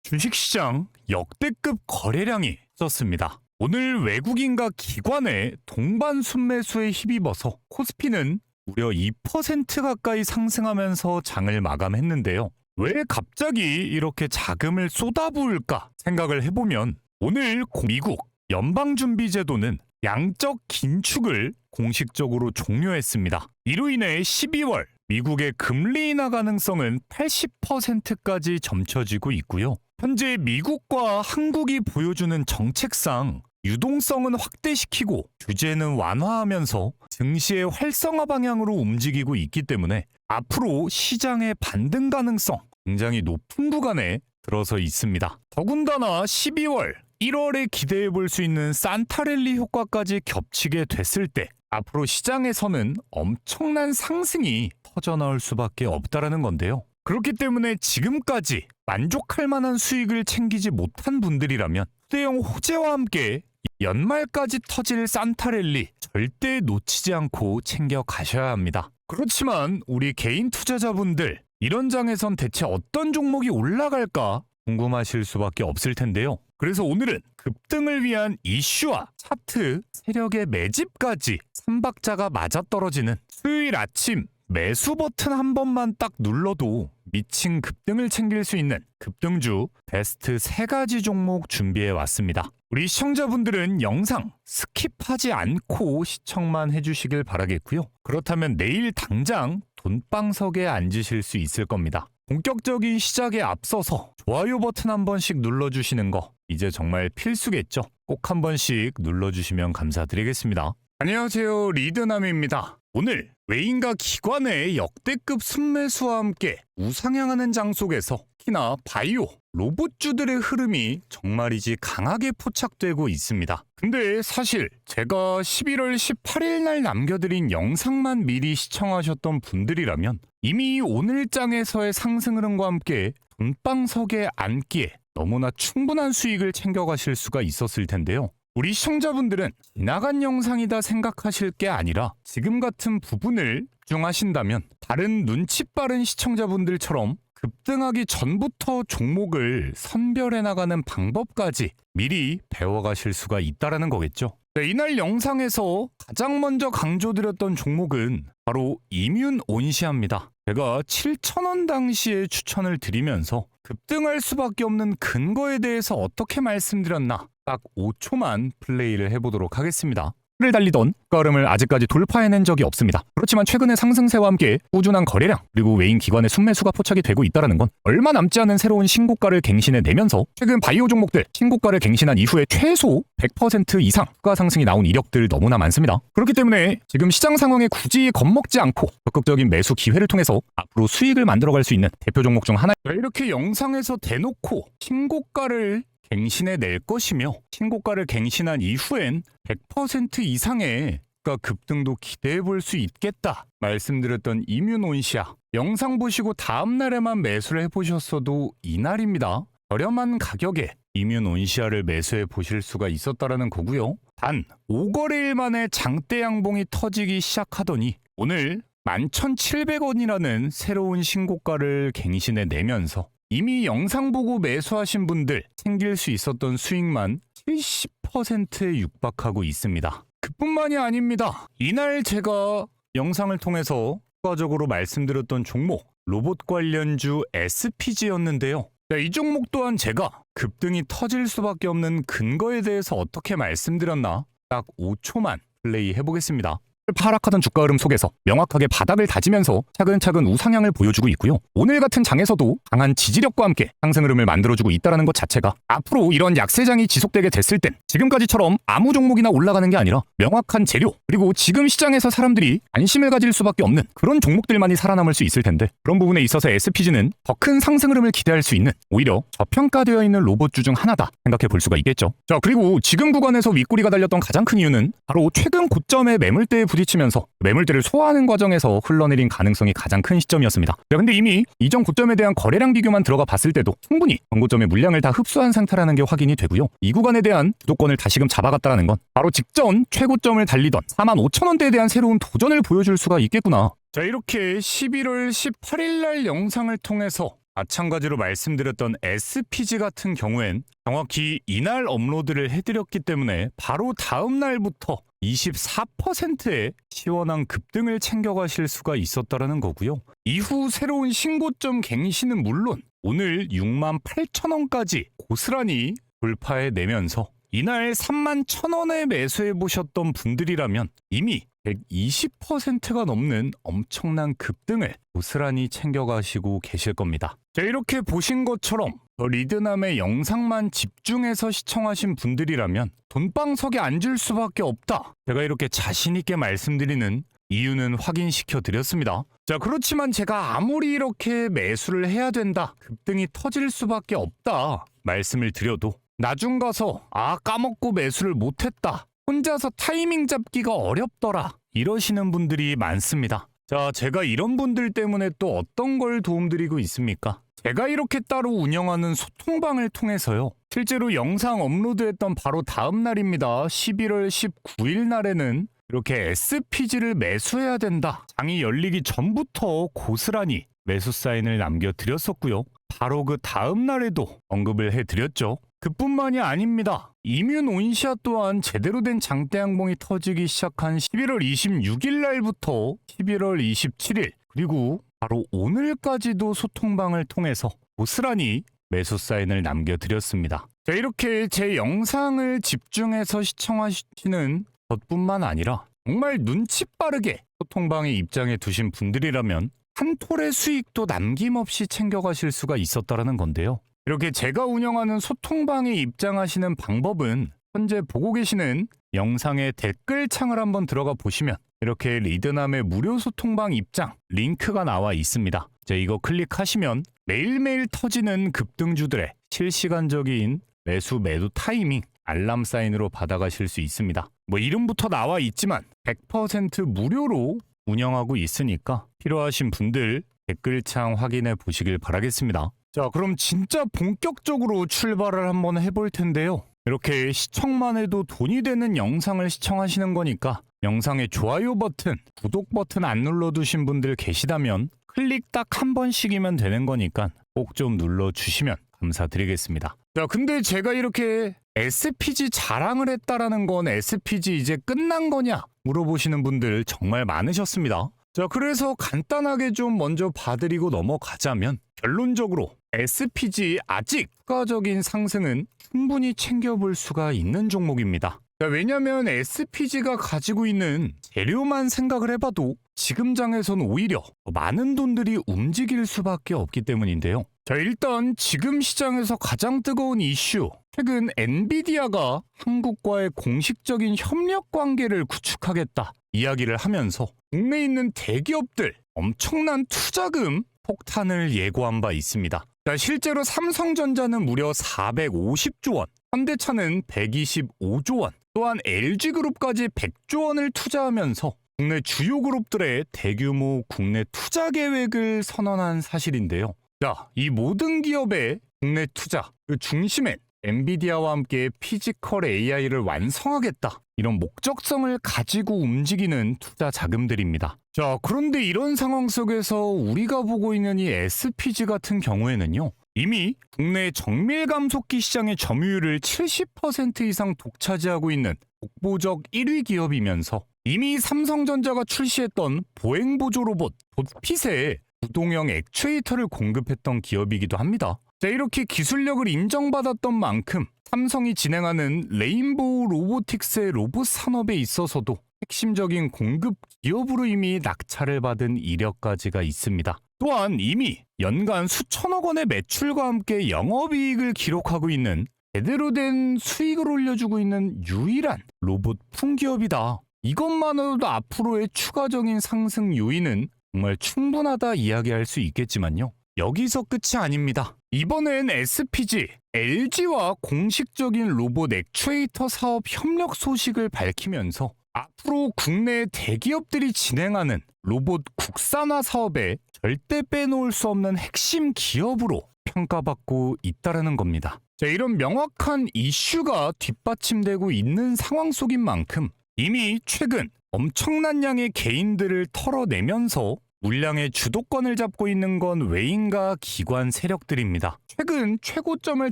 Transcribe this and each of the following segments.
주식시장 역대급 거래량이 떴습니다. 오늘 외국인과 기관의 동반 순매수에 힘입어서 코스피는 무려 2% 가까이 상승하면서 장을 마감했는데요. 왜 갑자기 이렇게 자금을 쏟아부을까 생각을 해보면 오늘 미국 연방준비제도는 양적 긴축을 공식적으로 종료했습니다. 이로 인해 12월 미국의 금리 인하 가능성은 80%까지 점쳐지고 있고요. 현재 미국과 한국이 보여주는 정책상 유동성은 확대시키고 규제는 완화하면서 증시의 활성화 방향으로 움직이고 있기 때문에 앞으로 시장의 반등 가능성 굉장히 높은 구간에 들어서 있습니다. 더군다나 12월, 1월에 기대해 볼 수 있는 산타랠리 효과까지 겹치게 됐을 때 앞으로 시장에서는 엄청난 상승이 터져나올 수밖에 없다라는 건데요. 그렇기 때문에 지금까지 만족할 만한 수익을 챙기지 못한 분들이라면 후대형 호재와 함께 연말까지 터질 산타랠리 절대 놓치지 않고 챙겨 가셔야 합니다. 그렇지만 우리 개인 투자자분들 이런 장에선 대체 어떤 종목이 올라갈까 궁금하실 수밖에 없을 텐데요. 그래서 오늘은 급등을 위한 이슈와 차트, 세력의 매집까지 3박자가 맞아떨어지는 수요일 아침 매수 버튼 한 번만 딱 눌러도 미친 급등을 챙길 수 있는 급등주 베스트 3가지 종목 준비해 왔습니다. 우리 시청자분들은 영상 스킵하지 않고 시청만 해주시길 바라겠고요. 그렇다면 내일 당장 돈방석에 앉으실 수 있을 겁니다. 본격적인 시작에 앞서서 좋아요 버튼 한 번씩 눌러주시는 거 이제 정말 필수겠죠? 꼭 한 번씩 눌러주시면 감사드리겠습니다. 안녕하세요, 리드남입니다. 오늘 외인과 기관의 역대급 순매수와 함께 우상향하는 장 속에서 특히나 바이오, 로봇주들의 흐름이 정말이지 강하게 포착되고 있습니다. 근데 사실 제가 11월 18일 날 남겨드린 영상만 미리 시청하셨던 분들이라면 이미 오늘 장에서의 상승 흐름과 함께 돈방석에 앉기에 너무나 충분한 수익을 챙겨가실 수가 있었을 텐데요. 우리 시청자분들은 지나간 영상이다 생각하실 게 아니라 지금 같은 부분을 집중하신다면 다른 눈치 빠른 시청자분들처럼 급등하기 전부터 종목을 선별해 나가는 방법까지 미리 배워가실 수가 있다는 거겠죠. 이날 영상에서 가장 먼저 강조드렸던 종목은 바로 이뮨온시아입니다. 제가 7,000원 당시에 추천을 드리면서 급등할 수밖에 없는 근거에 대해서 어떻게 말씀드렸나 딱 5초만 플레이를 해보도록 하겠습니다. 를 달리던 가름을 아직까지 돌파해낸 적이 없습니다. 그렇지만 최근의 상승세와 함께 꾸준한 거래량 그리고 외인 기관의 순매수가 포착이 되고 있다는 건 얼마 남지 않은 새로운 신고가를 갱신해내면서 최근 바이오 종목들 신고가를 갱신한 이후에 최소 100% 이상 주가 상승이 나온 이력들 너무나 많습니다. 그렇기 때문에 지금 시장 상황에 굳이 겁먹지 않고 적극적인 매수 기회를 통해서 앞으로 수익을 만들어갈 수 있는 대표 종목 중 하나. 이렇게 영상에서 대놓고 신고가를 갱신해 낼 것이며 신고가를 갱신한 이후엔 100% 이상의 주가 급등도 기대해 볼 수 있겠다 말씀드렸던 이뮨온시아 영상 보시고 다음 날에만 매수를 해보셨어도 이날입니다. 저렴한 가격에 이뮨온시아를 매수해 보실 수가 있었다라는 거고요. 단 5거래일 만에 장대 양봉이 터지기 시작하더니 오늘 11,700원이라는 새로운 신고가를 갱신해 내면서 이미 영상 보고 매수하신 분들 챙길 수 있었던 수익만 70%에 육박하고 있습니다. 그뿐만이 아닙니다. 이날 제가 영상을 통해서 추가적으로 말씀드렸던 종목 로봇 관련주 SPG였는데요. 이 종목 또한 제가 급등이 터질 수밖에 없는 근거에 대해서 어떻게 말씀드렸나 딱 5초만 플레이 해보겠습니다. 하락하던 주가 흐름 속에서 명확하게 바닥을 다지면서 차근차근 우상향을 보여주고 있고요. 오늘 같은 장에서도 강한 지지력과 함께 상승 흐름을 만들어주고 있다는 것 자체가 앞으로 이런 약세장이 지속되게 됐을 땐 지금까지처럼 아무 종목이나 올라가는 게 아니라 명확한 재료 그리고 지금 시장에서 사람들이 관심을 가질 수밖에 없는 그런 종목들만이 살아남을 수 있을 텐데 그런 부분에 있어서 SPG는 더 큰 상승 흐름을 기대할 수 있는 오히려 저평가되어 있는 로봇주 중 하나다 생각해 볼 수가 있겠죠. 자, 그리고 지금 구간에서 윗꼬리가 달렸던 가장 큰 이유는 바로 최근 고점의 매물대에 부딪히면서 매물대를 소화하는 과정에서 흘러내린 가능성이 가장 큰 시점이었습니다. 근데 이미 이전 고점에 대한 거래량 비교만 들어가 봤을 때도 충분히 전고점의 물량을 다 흡수한 상태라는 게 확인이 되고요. 이 구간에 대한 주도권을 다시금 잡아갔다는 건 바로 직전 최고점을 달리던 45,000원대에 대한 새로운 도전을 보여줄 수가 있겠구나. 자, 이렇게 11월 18일 날 영상을 통해서 마찬가지로 말씀드렸던 SPG 같은 경우엔 정확히 이날 업로드를 해드렸기 때문에 바로 다음 날부터 24%의 시원한 급등을 챙겨가실 수가 있었다라는 거고요. 이후 새로운 신고점 갱신은 물론 오늘 68,000원까지 고스란히 돌파해내면서 이날 31,000원에 매수해 보셨던 분들이라면 이미 120%가 넘는 엄청난 급등을 고스란히 챙겨가시고 계실 겁니다. 자, 이렇게 보신 것처럼 리드남의 영상만 집중해서 시청하신 분들이라면 돈방석에 앉을 수밖에 없다. 제가 이렇게 자신있게 말씀드리는 이유는 확인시켜 드렸습니다. 자, 그렇지만 제가 아무리 이렇게 매수를 해야 된다, 급등이 터질 수밖에 없다 말씀을 드려도 나중 가서 까먹고 매수를 못했다, 혼자서 타이밍 잡기가 어렵더라 이러시는 분들이 많습니다. 자, 제가 이런 분들 때문에 또 어떤 걸 도움드리고 있습니까? 제가 이렇게 따로 운영하는 소통방을 통해서요. 실제로 영상 업로드했던 바로 다음 날입니다. 11월 19일 날에는 이렇게 SPG를 매수해야 된다, 장이 열리기 전부터 고스란히 매수 사인을 남겨드렸었고요. 바로 그 다음 날에도 언급을 해드렸죠. 그뿐만이 아닙니다. 이뮨 온시아 또한 제대로 된 장대 양봉이 터지기 시작한 11월 26일 날부터 11월 27일 그리고 바로 오늘까지도 소통방을 통해서 고스란히 매수 사인을 남겨드렸습니다. 자, 이렇게 제 영상을 집중해서 시청하시는 것뿐만 아니라 정말 눈치 빠르게 소통방에 입장해 두신 분들이라면 한 톨의 수익도 남김없이 챙겨가실 수가 있었다라는 건데요. 이렇게 제가 운영하는 소통방에 입장하시는 방법은 현재 보고 계시는 영상의 댓글창을 한번 들어가 보시면 이렇게 리드남의 무료 소통방 입장 링크가 나와 있습니다. 이거 클릭하시면 매일매일 터지는 급등주들의 실시간적인 매수 매도 타이밍 알람 사인으로 받아가실 수 있습니다. 이름부터 나와 있지만 100% 무료로 운영하고 있으니까 필요하신 분들 댓글창 확인해 보시길 바라겠습니다. 자, 그럼 진짜 본격적으로 출발을 한번 해볼 텐데요. 이렇게 시청만 해도 돈이 되는 영상을 시청하시는 거니까 영상에 좋아요 버튼, 구독 버튼 안 눌러두신 분들 계시다면 클릭 딱 한 번씩이면 되는 거니까 꼭 좀 눌러주시면 감사드리겠습니다. 자, 근데 제가 이렇게 SPG 자랑을 했다라는 건 SPG 이제 끝난 거냐 물어보시는 분들 정말 많으셨습니다. 자, 그래서 간단하게 좀 먼저 봐드리고 넘어가자면 결론적으로 SPG 아직 추가적인 상승은 충분히 챙겨볼 수가 있는 종목입니다. 자, 왜냐면 SPG가 가지고 있는 재료만 생각을 해봐도 지금 장에선 오히려 많은 돈들이 움직일 수밖에 없기 때문인데요. 자, 일단 지금 시장에서 가장 뜨거운 이슈, 최근 엔비디아가 한국과의 공식적인 협력 관계를 구축하겠다 이야기를 하면서 국내에 있는 대기업들 엄청난 투자금 폭탄을 예고한 바 있습니다. 자, 실제로 삼성전자는 무려 450조 원, 현대차는 125조 원, 또한 LG그룹까지 100조 원을 투자하면서 국내 주요 그룹들의 대규모 국내 투자 계획을 선언한 사실인데요. 자, 이 모든 기업의 국내 투자, 그 중심엔 엔비디아와 함께 피지컬 AI를 완성하겠다, 이런 목적성을 가지고 움직이는 투자 자금들입니다. 자, 그런데 이런 상황 속에서 우리가 보고 있는 이 SPG 같은 경우에는요, 이미 국내 정밀 감속기 시장의 점유율을 70% 이상 독차지하고 있는 독보적 1위 기업이면서 이미 삼성전자가 출시했던 보행보조 로봇 봇핏에 구동형 액추에이터를 공급했던 기업이기도 합니다. 자, 이렇게 기술력을 인정받았던 만큼 삼성이 진행하는 레인보우 로보틱스의 로봇 산업에 있어서도 핵심적인 공급 기업으로 이미 낙찰을 받은 이력까지가 있습니다. 또한 이미 연간 수천억 원의 매출과 함께 영업이익을 기록하고 있는 제대로 된 수익을 올려주고 있는 유일한 로봇 품기업이다. 이것만으로도 앞으로의 추가적인 상승 요인은 정말 충분하다 이야기할 수 있겠지만요. 여기서 끝이 아닙니다. 이번엔 SPG, LG와 공식적인 로봇 액추에이터 사업 협력 소식을 밝히면서 앞으로 국내 대기업들이 진행하는 로봇 국산화 사업에 절대 빼놓을 수 없는 핵심 기업으로 평가받고 있다는 겁니다. 자, 이런 명확한 이슈가 뒷받침되고 있는 상황 속인 만큼 이미 최근 엄청난 양의 개인들을 털어내면서 물량의 주도권을 잡고 있는 건 외인과 기관 세력들입니다. 최근 최고점을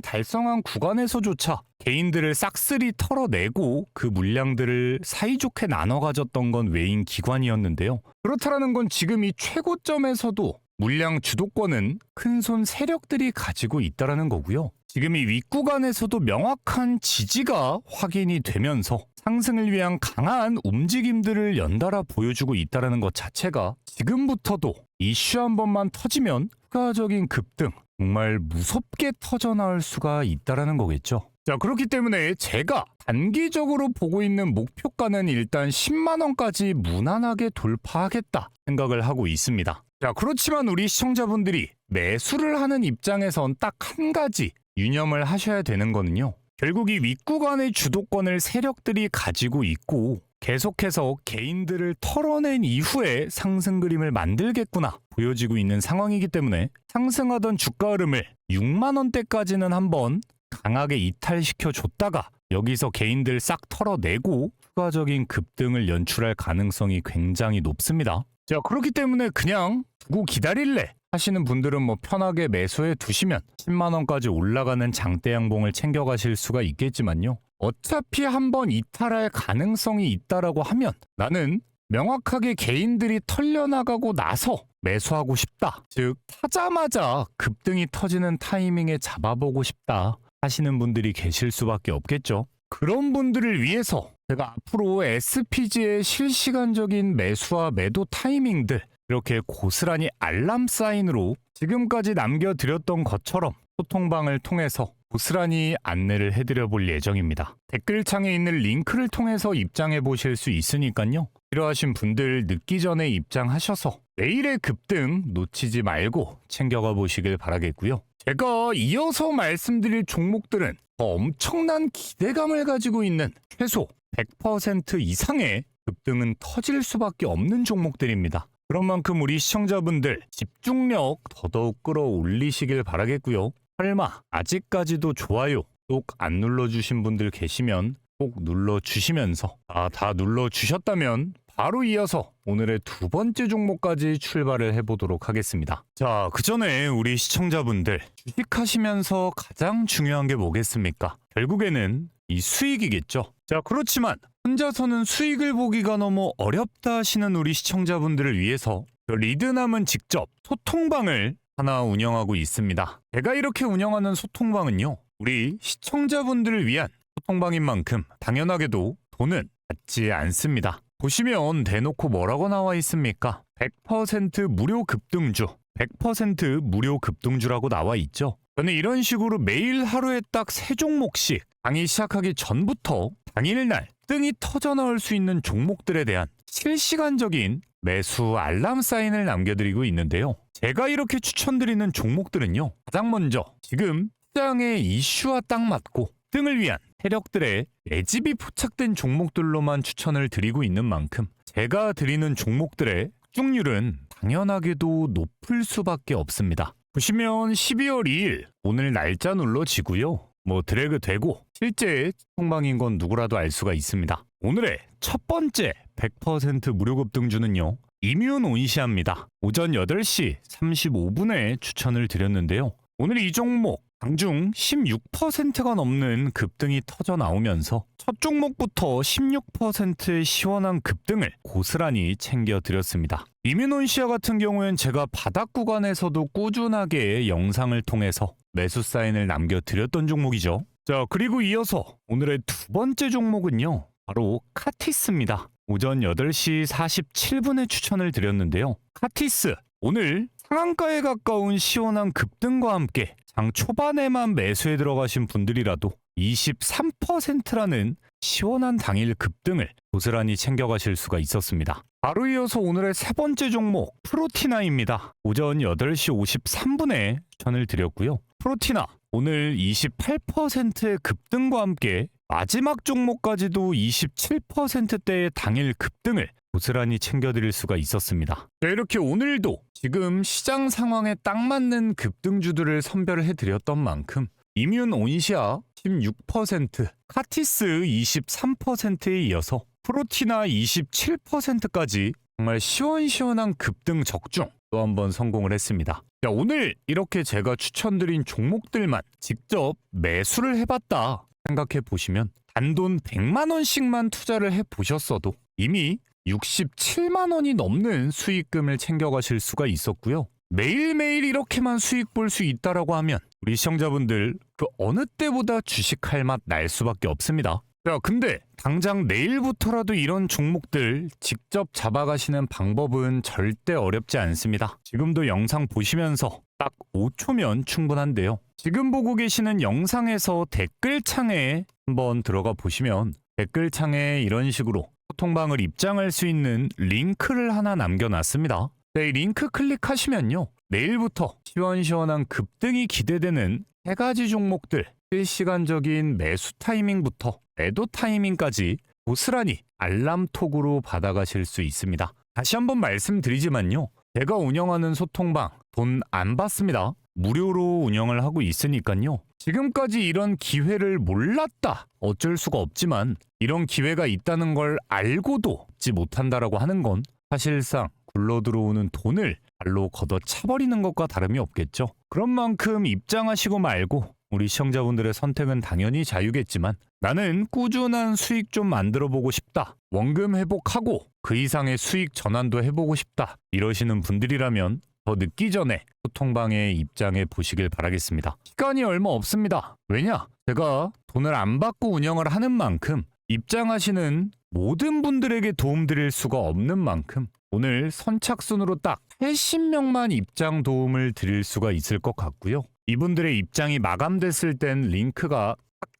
달성한 구간에서조차 개인들을 싹쓸이 털어내고 그 물량들을 사이좋게 나눠 가졌던 건 외인 기관이었는데요. 그렇다라는 건 지금 이 최고점에서도 물량 주도권은 큰손 세력들이 가지고 있다라는 거고요. 지금 이 윗구간에서도 명확한 지지가 확인이 되면서 상승을 위한 강한 움직임들을 연달아 보여주고 있다는 것 자체가 지금부터도 이슈 한 번만 터지면 추가적인 급등, 정말 무섭게 터져나올 수가 있다는 거겠죠. 자, 그렇기 때문에 제가 단기적으로 보고 있는 목표가는 일단 10만 원까지 무난하게 돌파하겠다 생각을 하고 있습니다. 자, 그렇지만 우리 시청자분들이 매수를 하는 입장에선 딱 한 가지 유념을 하셔야 되는 거는요. 결국 이 윗구간의 주도권을 세력들이 가지고 있고 계속해서 개인들을 털어낸 이후에 상승 그림을 만들겠구나 보여지고 있는 상황이기 때문에 상승하던 주가 흐름을 6만 원대까지는 한번 강하게 이탈시켜 줬다가 여기서 개인들 싹 털어내고 추가적인 급등을 연출할 가능성이 굉장히 높습니다. 자, 그렇기 때문에 그냥 두고 기다릴래 하시는 분들은 뭐 편하게 매수해 두시면 10만 원까지 올라가는 장대 양봉을 챙겨가실 수가 있겠지만요. 어차피 한번 이탈할 가능성이 있다라고 하면 나는 명확하게 개인들이 털려나가고 나서 매수하고 싶다. 즉 타자마자 급등이 터지는 타이밍에 잡아보고 싶다 하시는 분들이 계실 수밖에 없겠죠. 그런 분들을 위해서 제가 앞으로 SPG의 실시간적인 매수와 매도 타이밍들 이렇게 고스란히 알람 사인으로 지금까지 남겨드렸던 것처럼 소통방을 통해서 고스란히 안내를 해드려 볼 예정입니다. 댓글창에 있는 링크를 통해서 입장해 보실 수 있으니까요. 필요하신 분들 늦기 전에 입장하셔서 내일의 급등 놓치지 말고 챙겨가 보시길 바라겠고요. 제가 이어서 말씀드릴 종목들은 더 엄청난 기대감을 가지고 있는 최소 100% 이상의 급등은 터질 수밖에 없는 종목들입니다. 그런 만큼 우리 시청자분들 집중력 더더욱 끌어올리시길 바라겠고요. 설마 아직까지도 좋아요 꼭 안 눌러주신 분들 계시면 꼭 눌러주시면서 다 눌러주셨다면 바로 이어서 오늘의 두 번째 종목까지 출발을 해보도록 하겠습니다. 자, 그 전에 우리 시청자분들 주식하시면서 가장 중요한 게 뭐겠습니까? 결국에는 이 수익이겠죠. 자, 그렇지만 혼자서는 수익을 보기가 너무 어렵다 하시는 우리 시청자분들을 위해서 리드남은 직접 소통방을 하나 운영하고 있습니다. 제가 이렇게 운영하는 소통방은요, 우리 시청자분들을 위한 소통방인 만큼 당연하게도 돈은 받지 않습니다. 보시면 대놓고 뭐라고 나와 있습니까? 100% 무료 급등주, 100% 무료 급등주라고 나와 있죠. 저는 이런 식으로 매일 하루에 딱 3종목씩 강의 시작하기 전부터 당일날 등이 터져나올 수 있는 종목들에 대한 실시간적인 매수 알람 사인을 남겨드리고 있는데요. 제가 이렇게 추천드리는 종목들은요, 가장 먼저 지금 시장의 이슈와 딱 맞고 등을 위한 세력들의 매집이 포착된 종목들로만 추천을 드리고 있는 만큼 제가 드리는 종목들의 수익률은 당연하게도 높을 수밖에 없습니다. 보시면 12월 2일 오늘 날짜 눌러지고요. 뭐 드래그 되고 실제 소통방인 건 누구라도 알 수가 있습니다. 오늘의 첫 번째 100% 무료 급등주는요, 이뮨 온시아입니다. 오전 8시 35분에 추천을 드렸는데요. 오늘 이 종목 장중 16%가 넘는 급등이 터져 나오면서 첫 종목부터 16%의 시원한 급등을 고스란히 챙겨드렸습니다. 이뮨 온시아 같은 경우엔 제가 바닥 구간에서도 꾸준하게 영상을 통해서 매수 사인을 남겨드렸던 종목이죠. 자, 그리고 이어서 오늘의 두 번째 종목은요, 바로 카티스입니다. 오전 8시 47분에 추천을 드렸는데요. 카티스 오늘 상한가에 가까운 시원한 급등과 함께 장 초반에만 매수에 들어가신 분들이라도 23%라는 시원한 당일 급등을 고스란히 챙겨가실 수가 있었습니다. 바로 이어서 오늘의 세 번째 종목 프로티나입니다. 오전 8시 53분에 추천을 드렸고요. 프로티나 오늘 28%의 급등과 함께 마지막 종목까지도 27%대의 당일 급등을 고스란히 챙겨드릴 수가 있었습니다. 자, 이렇게 오늘도 지금 시장 상황에 딱 맞는 급등주들을 선별해드렸던 만큼 이뮨 온시아 16%, 카티스 23%에 이어서 프로티나 27%까지 정말 시원시원한 급등 적중 또 한번 성공을 했습니다. 자, 오늘 이렇게 제가 추천드린 종목들만 직접 매수를 해봤다 생각해 보시면 단돈 100만 원씩만 투자를 해보셨어도 이미 67만 원이 넘는 수익금을 챙겨가실 수가 있었고요. 매일매일 이렇게만 수익 볼 수 있다라고 하면 우리 시청자분들 그 어느 때보다 주식할 맛 날 수밖에 없습니다. 자, 근데 당장 내일부터라도 이런 종목들 직접 잡아가시는 방법은 절대 어렵지 않습니다. 지금도 영상 보시면서 딱 5초면 충분한데요. 지금 보고 계시는 영상에서 댓글창에 한번 들어가 보시면 댓글창에 이런 식으로 소통방을 입장할 수 있는 링크를 하나 남겨놨습니다. 네, 이 링크 클릭하시면요. 내일부터 시원시원한 급등이 기대되는 3가지 종목들 실시간적인 매수 타이밍부터 매도 타이밍까지 고스란히 알람톡으로 받아가실 수 있습니다. 다시 한번 말씀드리지만요. 제가 운영하는 소통방 돈 안 받습니다. 무료로 운영을 하고 있으니까요. 지금까지 이런 기회를 몰랐다. 어쩔 수가 없지만 이런 기회가 있다는 걸 알고도 얻지 못한다라고 하는 건 사실상 굴러들어오는 돈을 발로 걷어차버리는 것과 다름이 없겠죠. 그런 만큼 입장하시고 말고 우리 시청자분들의 선택은 당연히 자유겠지만 나는 꾸준한 수익 좀 만들어보고 싶다. 원금 회복하고 그 이상의 수익 전환도 해보고 싶다. 이러시는 분들이라면 더 늦기 전에 소통방에 입장해 보시길 바라겠습니다. 시간이 얼마 없습니다. 왜냐? 제가 돈을 안 받고 운영을 하는 만큼 입장하시는 모든 분들에게 도움드릴 수가 없는 만큼 오늘 선착순으로 딱 80명만 입장 도움을 드릴 수가 있을 것 같고요. 이분들의 입장이 마감됐을 땐 링크가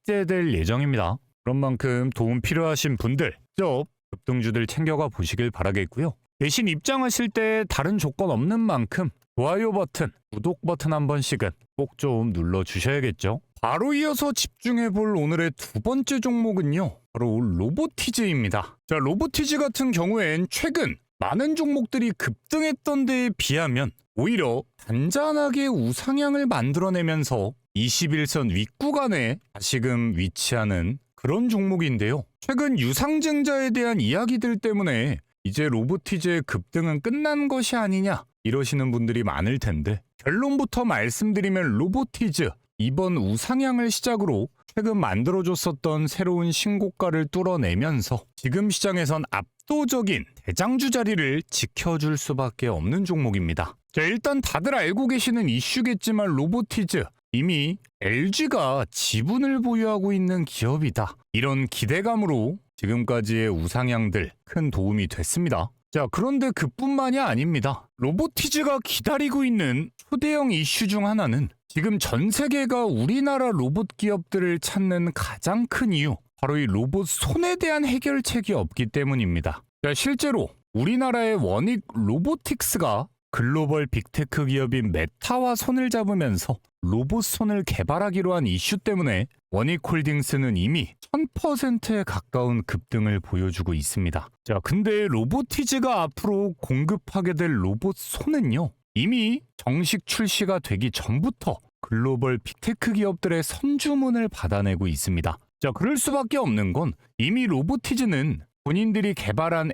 삭제될 예정입니다. 그런 만큼 도움 필요하신 분들 쭉 급등주들 챙겨가 보시길 바라겠고요. 대신 입장하실 때 다른 조건 없는 만큼 좋아요 버튼, 구독 버튼 한 번씩은 꼭 좀 눌러주셔야겠죠. 바로 이어서 집중해볼 오늘의 2번째 종목은요. 바로 로보티즈입니다. 자, 로보티즈 같은 경우엔 최근 많은 종목들이 급등했던 데에 비하면 오히려 단단하게 우상향을 만들어내면서 21선 윗구간에 다시금 위치하는 그런 종목인데요. 최근 유상증자에 대한 이야기들 때문에 이제 로보티즈의 급등은 끝난 것이 아니냐 이러시는 분들이 많을 텐데 결론부터 말씀드리면 로보티즈 이번 우상향을 시작으로 최근 만들어줬었던 새로운 신고가를 뚫어내면서 지금 시장에선 압도적인 대장주 자리를 지켜줄 수밖에 없는 종목입니다. 자, 일단 다들 알고 계시는 이슈겠지만 로보티즈 이미 LG가 지분을 보유하고 있는 기업이다. 이런 기대감으로 지금까지의 우상향들 큰 도움이 됐습니다. 자, 그런데 그뿐만이 아닙니다. 로보티즈가 기다리고 있는 초대형 이슈 중 하나는 지금 전 세계가 우리나라 로봇 기업들을 찾는 가장 큰 이유 바로 이 로봇 손에 대한 해결책이 없기 때문입니다. 자, 실제로 우리나라의 원익 로보틱스가 글로벌 빅테크 기업인 메타와 손을 잡으면서 로봇 손을 개발하기로 한 이슈 때문에 원익홀딩스는 이미 1000%에 가까운 급등을 보여주고 있습니다. 자, 근데 로보티즈가 앞으로 공급하게 될 로봇 손은요. 이미 정식 출시가 되기 전부터 글로벌 빅테크 기업들의 선주문을 받아내고 있습니다. 자, 그럴 수밖에 없는 건 이미 로보티즈는 본인들이 개발한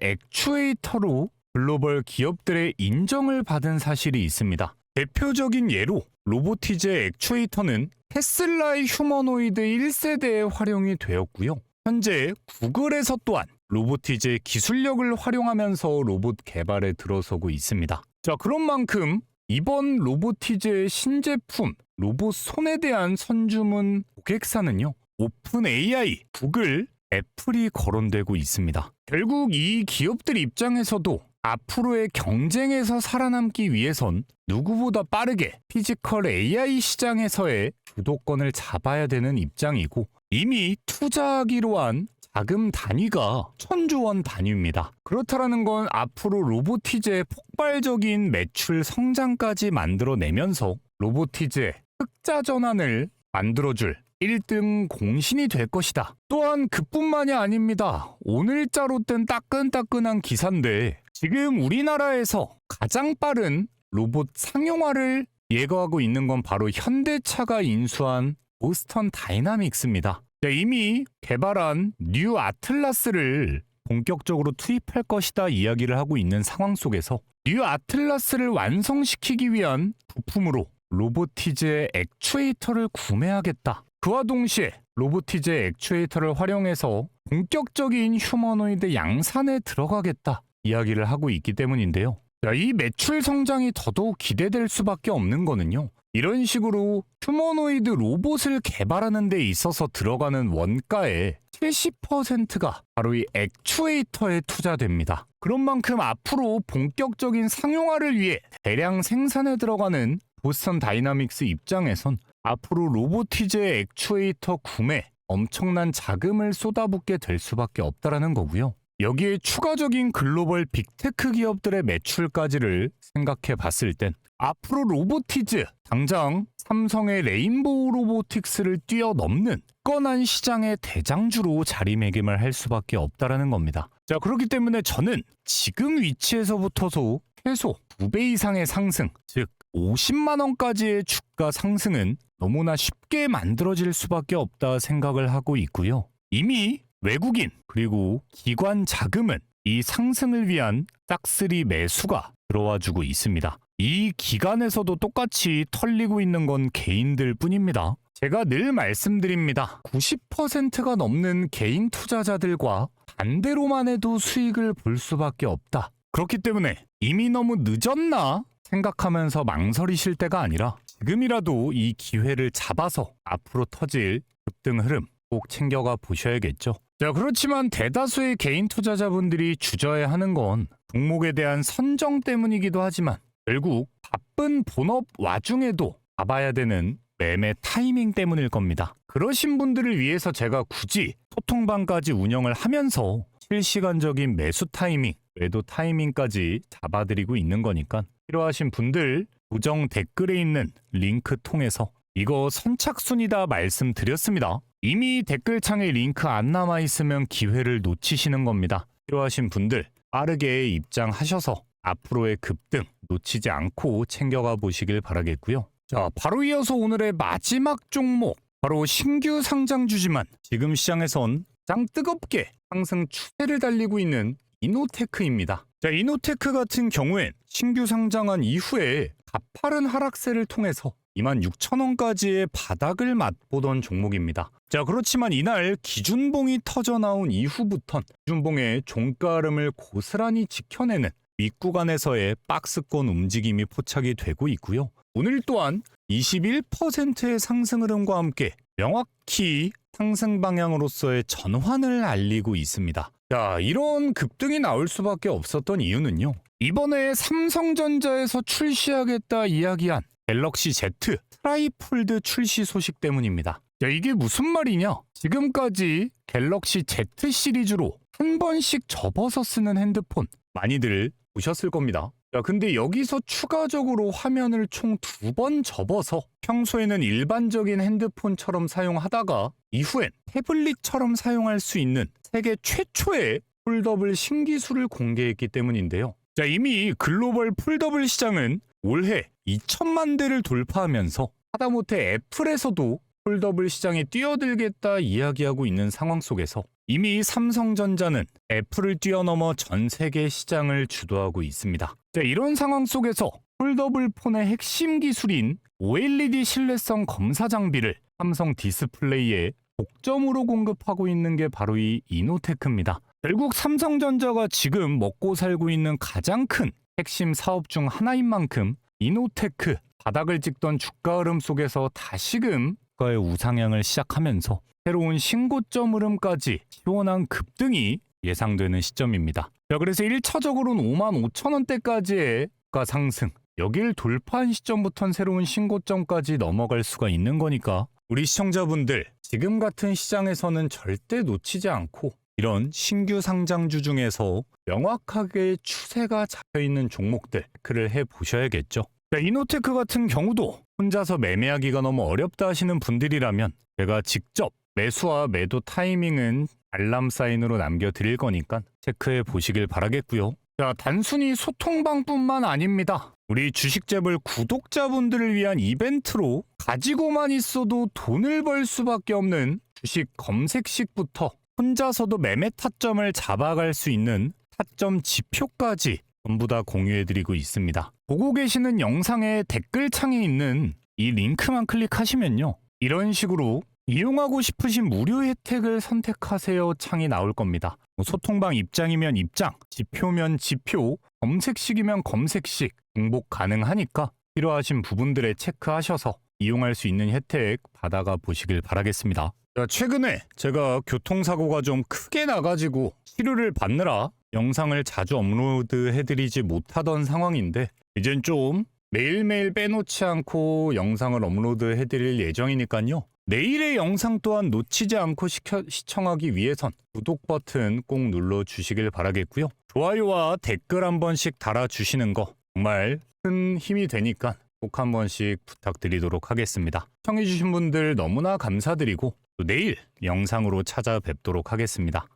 액추에이터로 글로벌 기업들의 인정을 받은 사실이 있습니다. 대표적인 예로 로보티즈의 액추에이터는 테슬라의 휴머노이드 1세대에 활용이 되었고요. 현재 구글에서 또한 로보티즈의 기술력을 활용하면서 로봇 개발에 들어서고 있습니다. 자, 그런 만큼 이번 로보티즈의 신제품 로봇 손에 대한 선주문 고객사는요. 오픈 AI, 구글, 애플이 거론되고 있습니다. 결국 이 기업들 입장에서도 앞으로의 경쟁에서 살아남기 위해선 누구보다 빠르게 피지컬 AI 시장에서의 주도권을 잡아야 되는 입장이고 이미 투자하기로 한 자금 단위가 1000조 원 단위입니다. 그렇다라는 건 앞으로 로보티즈의 폭발적인 매출 성장까지 만들어내면서 로보티즈의 흑자 전환을 만들어줄 1등 공신이 될 것이다. 또한 그뿐만이 아닙니다. 오늘자로 뜬 따끈따끈한 기사인데 지금 우리나라에서 가장 빠른 로봇 상용화를 예고하고 있는 건 바로 현대차가 인수한 보스턴 다이나믹스입니다. 이미 개발한 뉴 아틀라스를 본격적으로 투입할 것이다 이야기를 하고 있는 상황 속에서 뉴 아틀라스를 완성시키기 위한 부품으로 로보티즈의 액추에이터를 구매하겠다. 그와 동시에 로보티즈의 액추에이터를 활용해서 본격적인 휴머노이드 양산에 들어가겠다 이야기를 하고 있기 때문인데요. 이 매출 성장이 더더욱 기대될 수밖에 없는 거는요. 이런 식으로 휴머노이드 로봇을 개발하는 데 있어서 들어가는 원가의 70%가 바로 이 액추에이터에 투자됩니다. 그런 만큼 앞으로 본격적인 상용화를 위해 대량 생산에 들어가는 보스턴 다이나믹스 입장에선 앞으로 로보티즈의 액추에이터 구매 엄청난 자금을 쏟아붓게 될 수밖에 없다라는 거고요. 여기에 추가적인 글로벌 빅테크 기업들의 매출까지를 생각해 봤을 땐 앞으로 로보티즈, 당장 삼성의 레인보우 로보틱스를 뛰어넘는 뻔한 시장의 대장주로 자리매김을 할 수밖에 없다라는 겁니다. 자, 그렇기 때문에 저는 지금 위치에서부터도 최소 2배 이상의 상승, 즉 50만 원까지의 주가 상승은 너무나 쉽게 만들어질 수밖에 없다 생각을 하고 있고요. 이미 외국인 그리고 기관 자금은 이 상승을 위한 싹쓸이 매수가 들어와주고 있습니다. 이 기간에서도 똑같이 털리고 있는 건 개인들 뿐입니다. 제가 늘 말씀드립니다. 90%가 넘는 개인 투자자들과 반대로만 해도 수익을 볼 수밖에 없다. 그렇기 때문에 이미 너무 늦었나 생각하면서 망설이실 때가 아니라 지금이라도 이 기회를 잡아서 앞으로 터질 급등 흐름 꼭 챙겨가 보셔야겠죠. 자, 그렇지만 대다수의 개인 투자자분들이 주저해 하는 건 종목에 대한 선정 때문이기도 하지만 결국 바쁜 본업 와중에도 잡아야 되는 매매 타이밍 때문일 겁니다. 그러신 분들을 위해서 제가 굳이 소통방까지 운영을 하면서 실시간적인 매수 타이밍, 매도 타이밍까지 잡아드리고 있는 거니까 필요하신 분들 고정 댓글에 있는 링크 통해서 이거 선착순이다 말씀드렸습니다. 이미 댓글창에 링크 안 남아있으면 기회를 놓치시는 겁니다. 필요하신 분들 빠르게 입장하셔서 앞으로의 급등 놓치지 않고 챙겨가 보시길 바라겠고요. 자, 바로 이어서 오늘의 마지막 종목, 바로 신규 상장주지만 지금 시장에선 가장 뜨겁게 상승 추세를 달리고 있는 이노테크입니다. 자, 이노테크 같은 경우엔 신규 상장한 이후에 가파른 하락세를 통해서 26,000원까지의 바닥을 맛보던 종목입니다. 자, 그렇지만 이날 기준봉이 터져 나온 이후부턴 기준봉의 종가름을 고스란히 지켜내는 윗구간에서의 박스권 움직임이 포착이 되고 있고요. 오늘 또한 21%의 상승 흐름과 함께 명확히 상승 방향으로서의 전환을 알리고 있습니다. 자, 이런 급등이 나올 수밖에 없었던 이유는요. 이번에 삼성전자에서 출시하겠다 이야기한 갤럭시 Z 트라이폴드 출시 소식 때문입니다. 자, 이게 무슨 말이냐? 지금까지 갤럭시 Z 시리즈로 한 번씩 접어서 쓰는 핸드폰 많이들 보셨을 겁니다. 자, 근데 여기서 추가적으로 화면을 총 2번 접어서 평소에는 일반적인 핸드폰처럼 사용하다가 이후엔 태블릿처럼 사용할 수 있는 세계 최초의 폴더블 신기술을 공개했기 때문인데요. 자, 이미 글로벌 폴더블 시장은 올해 2천만 대를 돌파하면서 하다못해 애플에서도 폴더블 시장에 뛰어들겠다 이야기하고 있는 상황 속에서 이미 삼성전자는 애플을 뛰어넘어 전 세계 시장을 주도하고 있습니다. 자, 이런 상황 속에서 폴더블 폰의 핵심 기술인 OLED 신뢰성 검사 장비를 삼성 디스플레이에 독점으로 공급하고 있는 게 바로 이 이노테크입니다. 결국 삼성전자가 지금 먹고 살고 있는 가장 큰 핵심 사업 중 하나인 만큼 이노테크 바닥을 찍던 주가 흐름 속에서 다시금 주가의 우상향을 시작하면서 새로운 신고점 흐름까지 시원한 급등이 예상되는 시점입니다. 자, 그래서 1차적으로는 55,000원대까지의 주가 상승, 여길 돌파한 시점부터는 새로운 신고점까지 넘어갈 수가 있는 거니까 우리 시청자분들 지금 같은 시장에서는 절대 놓치지 않고 이런 신규 상장주 중에서 명확하게 추세가 잡혀있는 종목들 체크를 해보셔야겠죠. 자, 이노테크 같은 경우도 혼자서 매매하기가 너무 어렵다 하시는 분들이라면 제가 직접 매수와 매도 타이밍은 알람 사인으로 남겨드릴 거니까 체크해 보시길 바라겠고요. 자, 단순히 소통방뿐만 아닙니다. 우리 주식재벌 구독자분들을 위한 이벤트로 가지고만 있어도 돈을 벌 수밖에 없는 주식 검색식부터 혼자서도 매매 타점을 잡아갈 수 있는 타점 지표까지 전부 다 공유해드리고 있습니다. 보고 계시는 영상의 댓글창에 있는 이 링크만 클릭하시면요, 이런 식으로 이용하고 싶으신 무료 혜택을 선택하세요 창이 나올 겁니다. 소통방 입장이면 입장, 지표면 지표, 검색식이면 검색식 중복 가능하니까 필요하신 부분들에 체크하셔서 이용할 수 있는 혜택 받아가 보시길 바라겠습니다. 자, 최근에 제가 교통사고가 좀 크게 나가지고 치료를 받느라 영상을 자주 업로드해드리지 못하던 상황인데, 이젠 좀 매일매일 빼놓지 않고 영상을 업로드해드릴 예정이니까요. 내일의 영상 또한 놓치지 않고 시청하기 위해선 구독 버튼 꼭 눌러주시길 바라겠고요. 좋아요와 댓글 한 번씩 달아주시는 거 정말 큰 힘이 되니까 꼭 한 번씩 부탁드리도록 하겠습니다. 시청해주신 분들 너무나 감사드리고 또 내일 영상으로 찾아뵙도록 하겠습니다.